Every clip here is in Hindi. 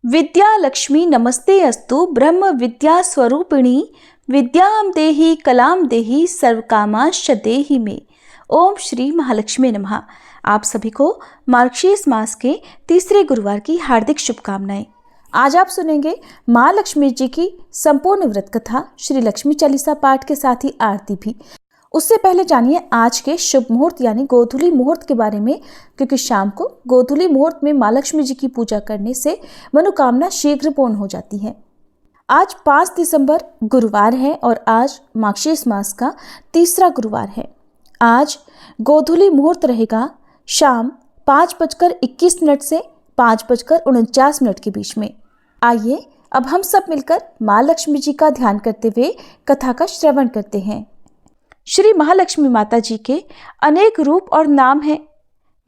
विद्या लक्ष्मी नमस्ते अस्तु ब्रह्म विद्या स्वरूपिणी विद्याम देहि कलाम देहि सर्वकामांश्च देहि मे। ओम श्री महालक्ष्मी नमः। आप सभी को मार्गशीर्ष मास के तीसरे गुरुवार की हार्दिक शुभकामनाएं। आज आप सुनेंगे माँ लक्ष्मी जी की संपूर्ण व्रत कथा, श्री लक्ष्मी चालीसा पाठ के साथ ही आरती भी। उससे पहले जानिए आज के शुभ मुहूर्त यानी गोधूली मुहूर्त के बारे में, क्योंकि शाम को गोधूली मुहूर्त में माँ लक्ष्मी जी की पूजा करने से मनोकामना शीघ्र पूर्ण हो जाती है। आज 5 दिसंबर गुरुवार है और आज मार्गशीर्ष मास का तीसरा गुरुवार है। आज गोधूली मुहूर्त रहेगा शाम 5:21 से 5:49 के बीच में। आइए अब हम सब मिलकर माँ लक्ष्मी जी का ध्यान करते हुए कथा का श्रवण करते हैं। श्री महालक्ष्मी माता जी के अनेक रूप और नाम हैं।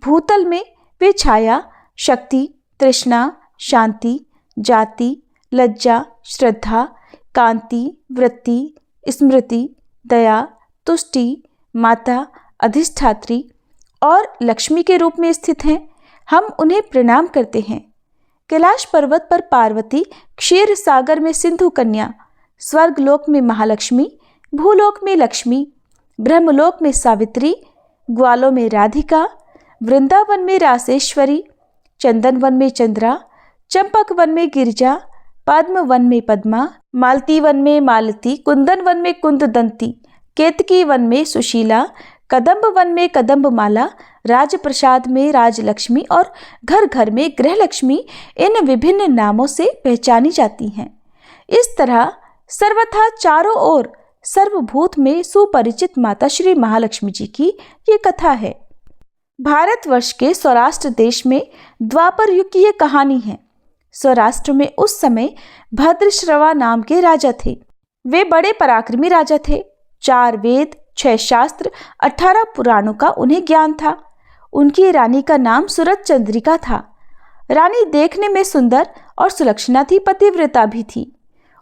भूतल में वे छाया, शक्ति, तृष्णा, शांति, जाति, लज्जा, श्रद्धा, कांति, वृत्ति, स्मृति, दया, तुष्टि, माता, अधिष्ठात्री और लक्ष्मी के रूप में स्थित हैं। हम उन्हें प्रणाम करते हैं। कैलाश पर्वत पर पार्वती, क्षीर सागर में सिंधु कन्या, स्वर्गलोक में महालक्ष्मी, भूलोक में लक्ष्मी, ब्रह्मलोक में सावित्री, ग्वालों में राधिका, वृंदावन में रासेश्वरी, चंदन वन में चंद्रा, चंपक वन में गिरिजा, पद्म वन में पद्मा, मालती वन में मालती, कुंदन वन में कुंददंती, केतकी वन में सुशीला, कदम्ब वन में कदम्बमाला, राजप्रसाद में राजलक्ष्मी और घर घर में गृहलक्ष्मी इन विभिन्न नामों से पहचानी जाती हैं। इस तरह सर्वथा चारों ओर सर्वभूत में सुपरिचित माता श्री महालक्ष्मी जी की ये कथा है। भारतवर्ष के सौराष्ट्र देश में द्वापर युग की ये कहानी है। सौराष्ट्र में उस समय भद्रश्रवा नाम के राजा थे। वे बड़े पराक्रमी राजा थे। 4 वेद, 6 शास्त्र, 18 पुराणों का उन्हें ज्ञान था। उनकी रानी का नाम सूरत चंद्रिका था। रानी देखने में सुंदर और सुलक्षणा थी, पतिव्रता भी थी।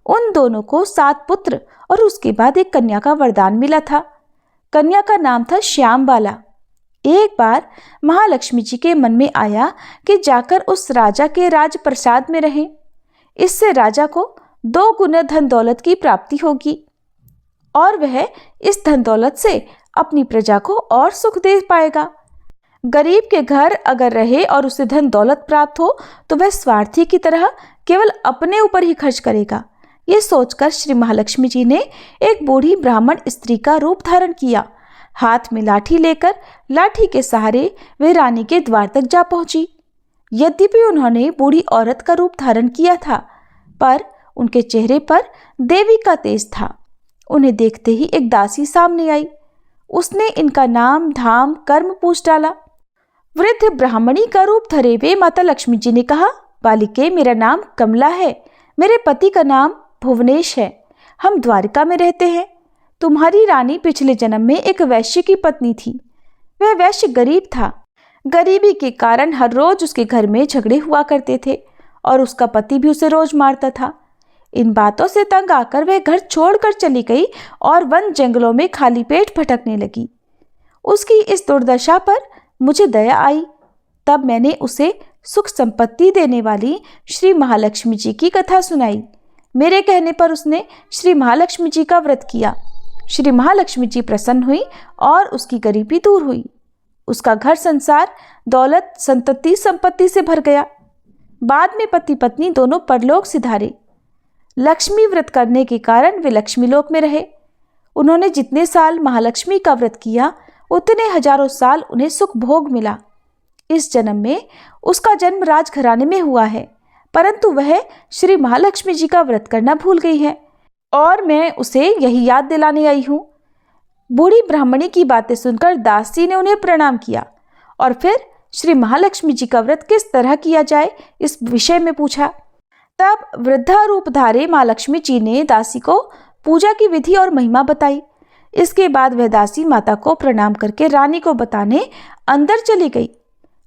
उन दोनों को 7 पुत्र और उसके बाद एक कन्या का वरदान मिला था। कन्या का नाम था श्यामबाला। एक बार महालक्ष्मी जी के मन में आया कि जाकर उस राजा के राजप्रसाद में रहें। इससे राजा को 2 गुना धन दौलत की प्राप्ति होगी और वह इस धन दौलत से अपनी प्रजा को और सुख दे पाएगा। गरीब के घर अगर रहे और उसे धन दौलत प्राप्त हो तो वह स्वार्थी की तरह केवल अपने ऊपर ही खर्च करेगा। ये सोचकर श्री महालक्ष्मी जी ने एक बूढ़ी ब्राह्मण स्त्री का रूप धारण किया। हाथ में लाठी लेकर लाठी के सहारे वे रानी के द्वार तक जा पहुंची। यद्यपि उन्होंने बूढ़ी औरत का रूप धारण किया था, पर उनके चेहरे पर देवी का तेज था। उन्हें देखते ही एक दासी सामने आई। उसने इनका नाम, धाम, कर्म पूछ डाला। वृद्ध ब्राह्मणी का रूप धरे हुए माता लक्ष्मी जी ने कहा, बालिके, मेरा नाम कमला है। मेरे पति का नाम भुवनेश है। हम द्वारिका में रहते हैं। तुम्हारी रानी पिछले जन्म में एक वैश्य की पत्नी थी। वह वैश्य गरीब था। गरीबी के कारण हर रोज उसके घर में झगड़े हुआ करते थे और उसका पति भी उसे रोज मारता था। इन बातों से तंग आकर वह घर छोड़कर चली गई और वन जंगलों में खाली पेट भटकने लगी। उसकी इस दुर्दशा पर मुझे दया आई। तब मैंने उसे सुख संपत्ति देने वाली श्री महालक्ष्मी जी की कथा सुनाई। मेरे कहने पर उसने श्री महालक्ष्मी जी का व्रत किया। श्री महालक्ष्मी जी प्रसन्न हुई और उसकी गरीबी दूर हुई। उसका घर संसार, दौलत, संतति, संपत्ति से भर गया। बाद में पति पत्नी दोनों परलोक सिधारे। लक्ष्मी व्रत करने के कारण वे लक्ष्मी लोक में रहे। उन्होंने जितने साल महालक्ष्मी का व्रत किया उतने हजारों साल उन्हें सुख भोग मिला। इस जन्म में उसका जन्म राजघराने में हुआ है, परंतु वह श्री महालक्ष्मी जी का व्रत करना भूल गई है और मैं उसे यही याद दिलाने आई हूँ। बूढ़ी ब्राह्मणी की बातें सुनकर दासी ने उन्हें प्रणाम किया और फिर श्री महालक्ष्मी जी का व्रत किस तरह किया जाए इस विषय में पूछा। तब वृद्धा रूप धारे माँ लक्ष्मी जी ने दासी को पूजा की विधि और महिमा बताई। इसके बाद वह दासी माता को प्रणाम करके रानी को बताने अंदर चली गई।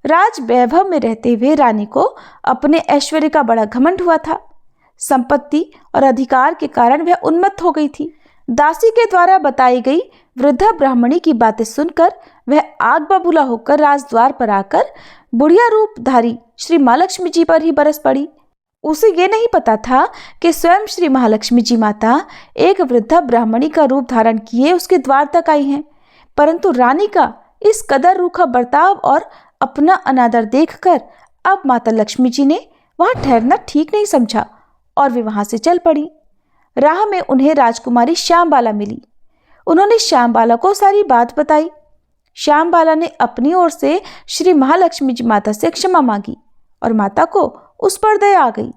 राज वैभव में रहते हुए रानी को अपने ऐश्वर्य का बड़ा घमंड हुआ था। संपत्ति और अधिकार के कारण वह उन्मत्त हो गई थी। दासी के द्वारा बताई गई वृद्धा ब्राह्मणी की बातें सुनकर वह आग बबूला होकर राजद्वार पर आकर बुढ़िया रूपधारी श्री महालक्ष्मी जी पर ही बरस पड़ी। उसे ये नहीं पता था कि स्वयं श्री महालक्ष्मी जी माता एक वृद्धा ब्राह्मणी का रूप धारण किए उसके द्वार तक आई हैं। परंतु रानी का इस कदर रूखा बर्ताव और अपना अनादर देखकर अब माता लक्ष्मी जी ने वहां ठहरना ठीक नहीं समझा और वे वहां से चल पड़ी। राह में उन्हें राजकुमारी श्यामबाला मिली। उन्होंने श्यामबाला को सारी बात बताई। श्यामबाला ने अपनी ओर से श्री महालक्ष्मी जी माता से क्षमा मांगी और माता को उस पर दया आ गई।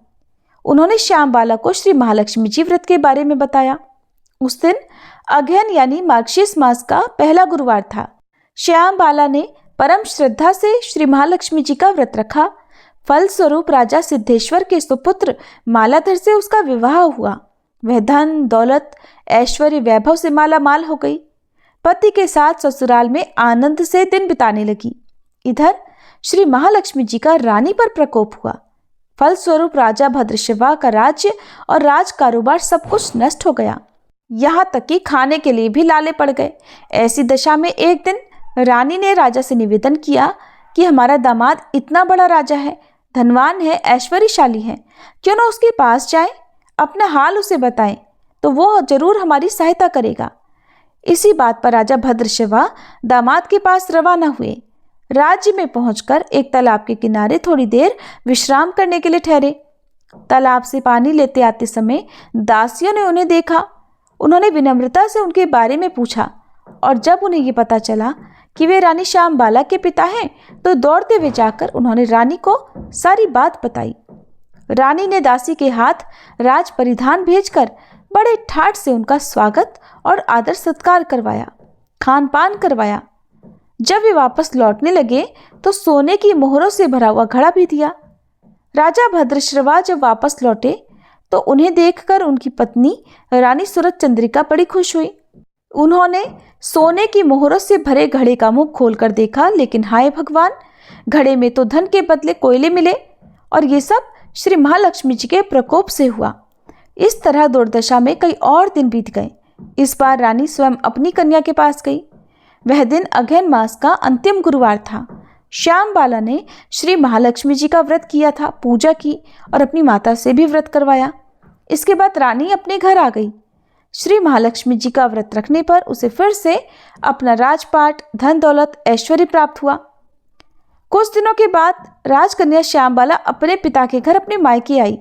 उन्होंने श्यामबाला को श्री महालक्ष्मी जी व्रत के बारे में बताया। उस दिन अगहन यानी मार्गशीर्ष मास का पहला गुरुवार था। श्यामबाला ने परम श्रद्धा से श्री महालक्ष्मी जी का व्रत रखा। फलस्वरूप राजा सिद्धेश्वर के सुपुत्र मालाधर से उसका विवाह हुआ। वह धन दौलत ऐश्वर्य वैभव से माला माल हो गई। पति के साथ ससुराल में आनंद से दिन बिताने लगी। इधर श्री महालक्ष्मी जी का रानी पर प्रकोप हुआ। फलस्वरूप राजा भद्रशिवा का राज्य और राज कारोबार सब कुछ नष्ट हो गया। यहाँ तक कि खाने के लिए भी लाले पड़ गए। ऐसी दशा में एक दिन रानी ने राजा से निवेदन किया कि हमारा दामाद इतना बड़ा राजा है, धनवान है, ऐश्वर्यशाली है, क्यों ना उसके पास जाएं, अपना हाल उसे बताएं तो वो जरूर हमारी सहायता करेगा। इसी बात पर राजा भद्रशिवा दामाद के पास रवाना हुए। राज्य में पहुंचकर एक तालाब के किनारे थोड़ी देर विश्राम करने के लिए ठहरे। तालाब से पानी लेते आते समय दासियों ने उन्हें देखा। उन्होंने विनम्रता से उनके बारे में पूछा और जब उन्हें ये पता चला कि वे रानी श्यामबाला के पिता हैं तो दौड़ते हुए जाकर उन्होंने रानी को सारी बात बताई। रानी ने दासी के हाथ राज परिधान भेजकर बड़े ठाठ से उनका स्वागत और आदर सत्कार करवाया, खान पान करवाया। जब वे वापस लौटने लगे तो सोने की मोहरों से भरा हुआ घड़ा भी दिया। राजा भद्रश्रवा जब वापस लौटे तो उन्हें देखकर उनकी पत्नी रानी सूरज चंद्रिका बड़ी खुश हुई। उन्होंने सोने की मोहरों से भरे घड़े का मुंह खोलकर देखा, लेकिन हाय भगवान, घड़े में तो धन के बदले कोयले मिले और ये सब श्री महालक्ष्मी जी के प्रकोप से हुआ। इस तरह दुर्दशा में कई और दिन बीत गए। इस बार रानी स्वयं अपनी कन्या के पास गई। वह दिन अगहन मास का अंतिम गुरुवार था। श्यामबाला ने श्री महालक्ष्मी जी का व्रत किया था, पूजा की और अपनी माता से भी व्रत करवाया। इसके बाद रानी अपने घर आ गई। श्री महालक्ष्मी जी का व्रत रखने पर उसे फिर से अपना राजपाट, धन दौलत, ऐश्वर्य प्राप्त हुआ। कुछ दिनों के बाद राजकन्या श्यामबाला अपने पिता के घर अपने मायके आई।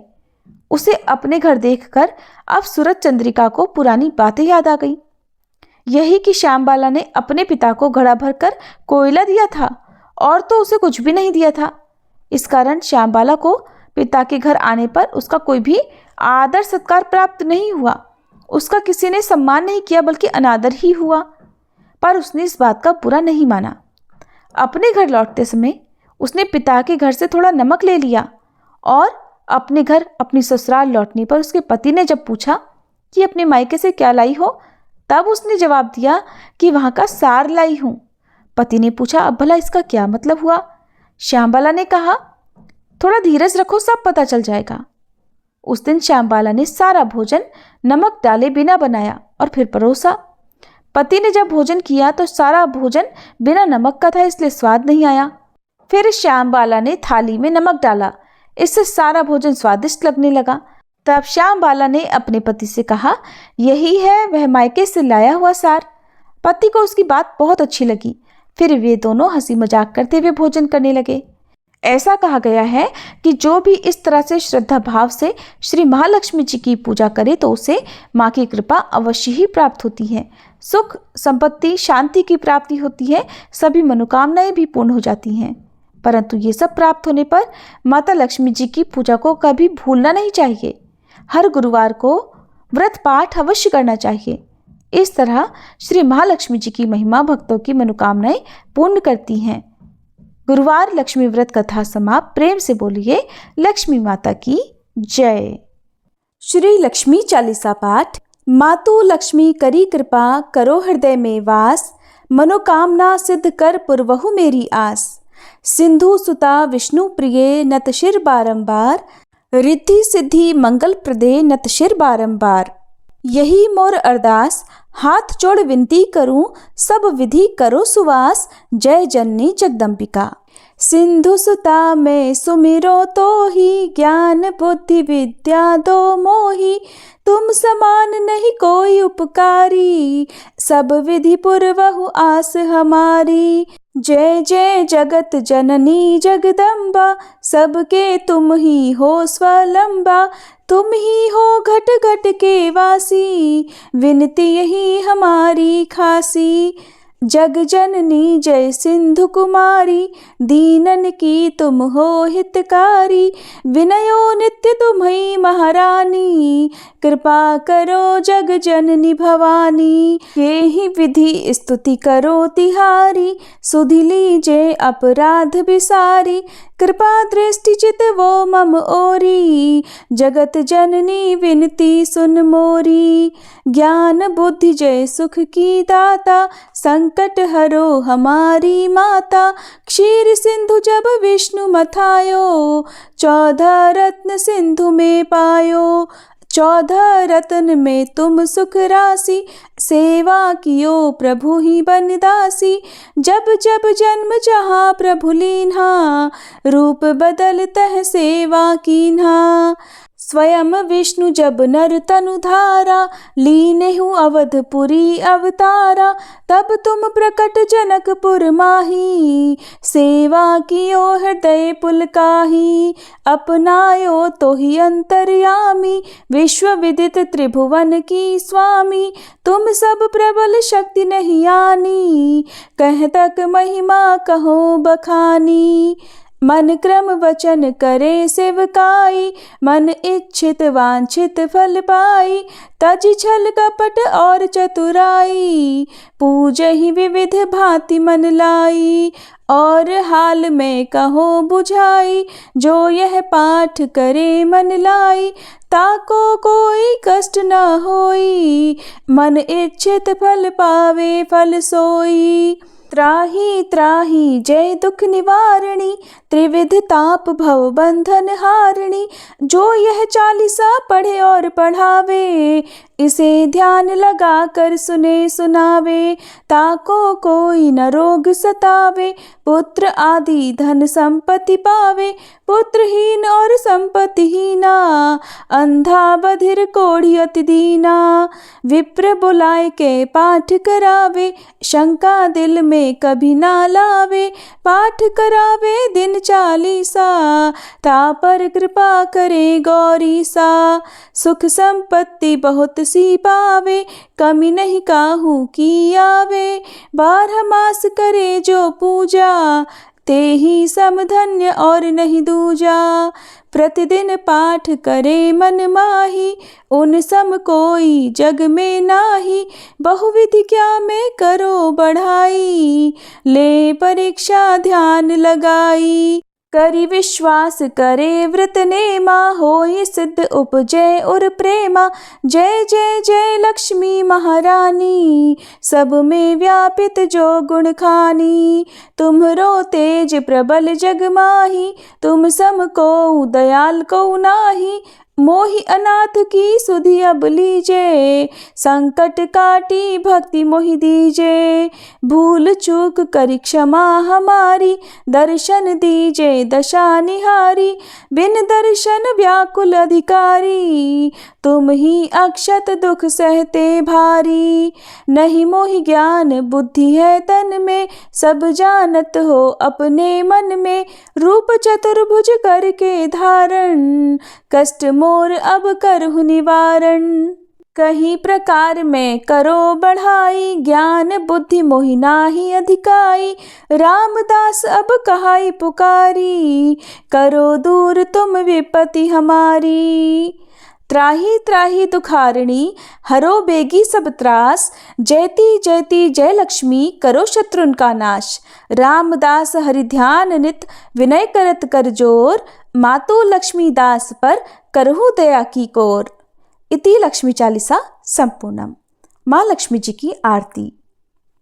उसे अपने घर देखकर अब सूरज चंद्रिका को पुरानी बातें याद आ गई। यही कि श्यामबाला ने अपने पिता को घड़ा भरकर कोयला दिया था और तो उसे कुछ भी नहीं दिया था। इस कारण श्यामबाला को पिता के घर आने पर उसका कोई भी आदर सत्कार प्राप्त नहीं हुआ। उसका किसी ने सम्मान नहीं किया बल्कि अनादर ही हुआ। पर उसने इस बात का बुरा नहीं माना। अपने घर लौटते समय उसने पिता के घर से थोड़ा नमक ले लिया और अपने घर अपनी ससुराल लौटने पर उसके पति ने जब पूछा कि अपने मायके से क्या लाई हो, तब उसने जवाब दिया कि वहाँ का सार लाई हूँ। पति ने पूछा, अब भला इसका क्या मतलब हुआ? श्यामबाला ने कहा, थोड़ा धीरज रखो, सब पता चल जाएगा। उस दिन श्यामबाला ने सारा भोजन नमक डाले बिना बनाया और फिर परोसा। पति ने जब भोजन किया तो सारा भोजन बिना नमक का था, इसलिए स्वाद नहीं आया। फिर श्यामबाला ने थाली में नमक डाला, इससे सारा भोजन स्वादिष्ट लगने लगा। तब श्यामबाला ने अपने पति से कहा, यही है वह मायके से लाया हुआ सार। पति को उसकी बात बहुत अच्छी लगी। फिर वे दोनों हंसी मजाक करते हुए भोजन करने लगे। ऐसा कहा गया है कि जो भी इस तरह से श्रद्धा भाव से श्री महालक्ष्मी जी की पूजा करे तो उसे माँ की कृपा अवश्य ही प्राप्त होती है। सुख, संपत्ति, शांति की प्राप्ति होती है, सभी मनोकामनाएं भी पूर्ण हो जाती हैं। परंतु ये सब प्राप्त होने पर माता लक्ष्मी जी की पूजा को कभी भूलना नहीं चाहिए। हर गुरुवार को व्रत पाठ अवश्य करना चाहिए। इस तरह श्री महालक्ष्मी जी की महिमा भक्तों की मनोकामनाएं पूर्ण करती हैं। गुरुवार लक्ष्मी व्रत कथा समाप्त। प्रेम से बोलिए लक्ष्मी माता की जय। श्री लक्ष्मी चालीसा पाठ। मातु लक्ष्मी करी कृपा, करो हृदय में वास, मनोकामना सिद्ध कर पुरवहु मेरी आस। सिंधु सुता विष्णु प्रिय, नत शिर बारंबार, रिद्धि सिद्धि मंगल प्रदे, नत शिर बारंबार। यही मोर अरदास, हाथ जोड़ विनती करूं, सब विधि करो सुवास, जय जननी जगदम्बिका। सिंधु सुता मैं सुमिरो तो ही, ज्ञान बुद्धि विद्या दो मोही। तुम समान नहीं कोई उपकारी, सब विधि पूर्वहु आस हमारी। जय जय जगत जननी जगदम्बा, सबके तुम ही हो स्वलंबा। तुम ही हो घट घट के वासी, विनती यही हमारी खासी। जग जननी जय सिंधु कुमारी, दीनन की तुम हो हितकारी। विनयो नित्य तुम्हीं महारानी, कृपा करो जग जननी भवानी। ये ही विधि स्तुति करो तिहारी, सुधि लीजे अपराध बिसारी। कृपा दृष्टि चित वो मम ओरी, जगत जननी विनती सुन मोरी। ज्ञान बुद्धि जय सुख की दाता, संकट हरो हमारी माता। क्षीर सिंधु जब विष्णु मथायो, 14 रत्न सिंधु में पायो। 14 रत्न में तुम सुख राशि, सेवा कियो प्रभु ही बनदासी। जब जब जन्म जहाँ प्रभु लीन्हा, रूप बदलतः सेवा कीन्हा। स्वयं विष्णु जब नर तनु धारा, लीनेहु अवधपुरी अवतारा। तब तुम प्रकट जनकपुर माही, सेवा कियो हृदय पुलकाही। अपनायो तो ही अंतर्यामी, विश्व विदित त्रिभुवन की स्वामी। तुम सब प्रबल शक्ति नहीं आनी, कह तक महिमा कहो बखानी। मन क्रम वचन करे सेवकाई, मन इच्छित वांछित फल पाई। तज छल कपट और चतुराई, पूजहि विविध भांति मन लाई। और हाल में कहो बुझाई, जो यह पाठ करे मन लाई। ताको कोई कष्ट न होई, मन इच्छित फल पावे फल सोई। त्राही त्राही जय दुख निवारणी, त्रिविध ताप भव बंधन हारिणी। जो यह 40 पढ़े और पढ़ावे, इसे ध्यान लगा कर सुने सुनावे। ताको कोई न रोग सतावे, पुत्र आदि धन संपत्ति पावे। पुत्रहीन और संपत्तिहीना, अंधा बधिर कोढ़ी अति दीना। विप्र बुलाए के पाठ करावे, शंका दिल में कभी ना लावे। पाठ करावे दिन 40, ता पर कृपा करे गौरी सा। सुख संपत्ति बहुत सी पावे, कमी नहीं काहू की आवे। 12 मास करे जो पूजा, ते ही समधन्य और नहीं दूजा। प्रतिदिन पाठ करे मन माही, उन सम कोई जग में नाही। बहुविधि क्या में करो बढ़ाई, ले परीक्षा ध्यान लगाई। करी विश्वास करे व्रत नेमा, होई सिद्ध उपजय और प्रेमा। जय जय जय लक्ष्मी महारानी, सब में व्यापित जो गुण खानी। तुम्हरो तेज प्रबल जग माही, तुम सम को दयाल को नाही। मोहि अनाथ की सुधि अब लीजे, संकट काटी भक्ति मोहि दीजे। भूल चूक करी क्षमा हमारी, दर्शन दीजे दशा निहारी। बिन दर्शन व्याकुल अधिकारी, तुम ही अक्षत दुख सहते भारी। नहीं मोहि ज्ञान बुद्धि है तन में, सब जानत हो अपने मन में। रूप चतुर्भुज करके धारण, कष्ट मोर अब करहु निवारण। कहीं प्रकार में करो बढ़ाई, ज्ञान बुद्धि मोहि नाहि अधिकाई। रामदास अब कहाई पुकारी, करो दूर तुम विपत्ति हमारी। त्राही त्राही दुखारिणी, हरो बेगी सब त्रास। जयति जयति जय लक्ष्मी, करो शत्रुन का नाश। रामदास हरि ध्यान नित, विनय करत कर जोर। मातु लक्ष्मी दास पर करहु दया की कोर। इति लक्ष्मी चालीसा संपूर्णम। माँ लक्ष्मी जी की आरती।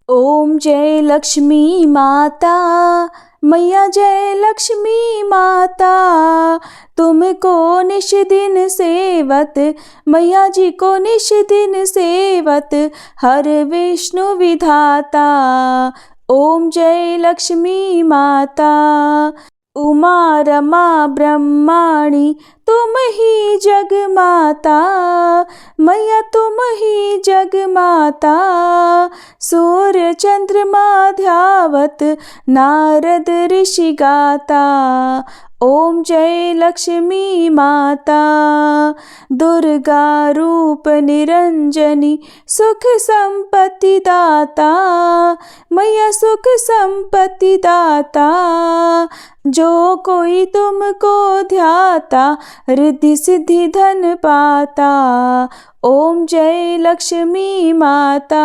ओम जय लक्ष्मी माता, मैया जय लक्ष्मी माता। तुमको निश दिन सेवत, मैया जी को निश दिन सेवत। हर विष्णु विधाता, ओम जय लक्ष्मी माता। उमा रमा ब्रह्माणी तुम ही जग माता, मैया तुम ही जग माता। सूर्य चंद्रमा ध्यावत नारद ऋषि गाता। ओम जय लक्ष्मी माता। दुर्गा रूप निरंजनी सुख संपत्ति दाता, मैया सुख संपत्ति दाता। जो कोई तुमको ध्याता रिद्धि सिद्धि धन पाता। ओम जय लक्ष्मी माता।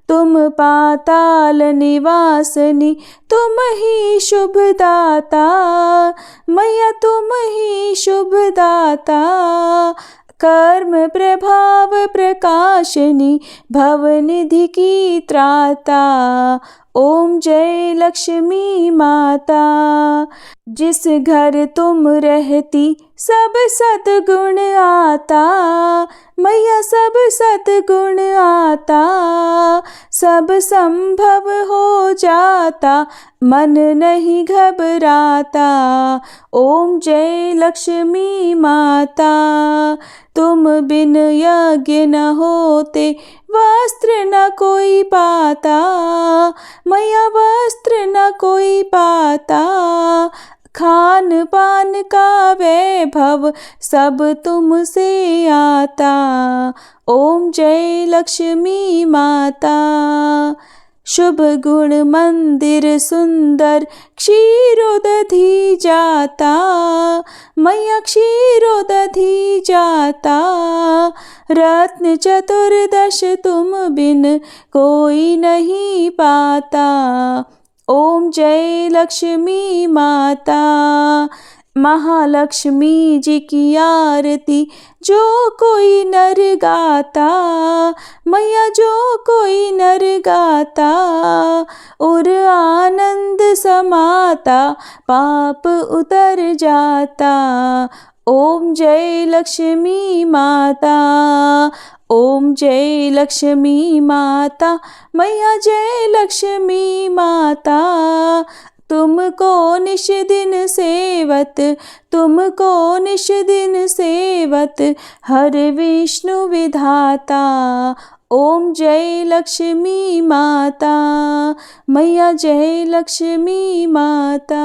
तुम पाताल निवासनी तुम ही शुभ दाता, मैया तुम ही शुभ दाता। कर्म प्रभाव प्रकाशनी भवनिधि की त्राता। ओम जय लक्ष्मी माता। जिस घर तुम रहती सब सद्गुण आता, मैया सब सद्गुण आता। सब संभव हो जाता मन नहीं घबराता। ओम जय लक्ष्मी माता। तुम बिन यज्ञ न होते वस्त्र न कोई पाता, मैया वस्त्र न कोई पाता। खान पान का वैभव सब तुमसे आता। ओम जय लक्ष्मी माता। शुभ गुण मंदिर सुंदर क्षीरोदधि जाता, मैया क्षीरोदधि जाता। रत्न चतुर्दश तुम बिन कोई नहीं पाता। ओम जय लक्ष्मी माता। महालक्ष्मी जी की आरती जो कोई नर गाता, मैया जो कोई नर गाता। और आनंद समाता पाप उतर जाता। ओम जय लक्ष्मी माता। ओम जय लक्ष्मी माता, मैया जय लक्ष्मी माता। तुमको निश दिन सेवत, तुमको निश दिन सेवत हर विष्णु विधाता। ओम जय लक्ष्मी माता, मैया जय लक्ष्मी माता।